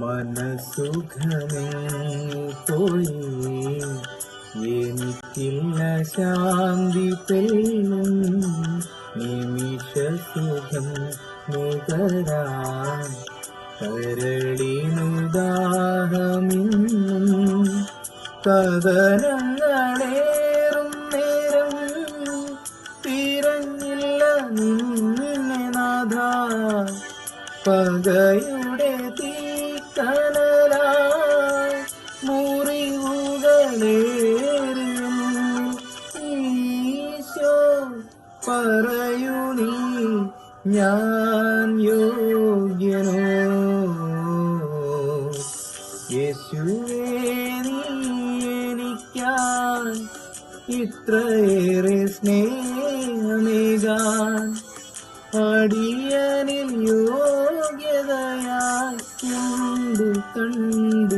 മനസുഖമേ പോയി എനിക്കില്ല ശാന്തി തെല്ലും നിമിഷസുഖം നുകരാൻ കരളിനു ദാഹമിന്നും കഥനങ്ങളേറും നേരം തിരഞ്ഞില്ല നിന്നെ നാഥ പകയുടെ തീക്കനലായി മുറിവുകളേറിയും ഈശോ പറയൂ നീ ഞാൻ യോഗ്യനോ യേശുവേ നീ എനിക്കായി ഇത്രയേറെ സ്നേഹമേകാൻ അടിയനിൽ യോഗ്യതയായി കണ്ടു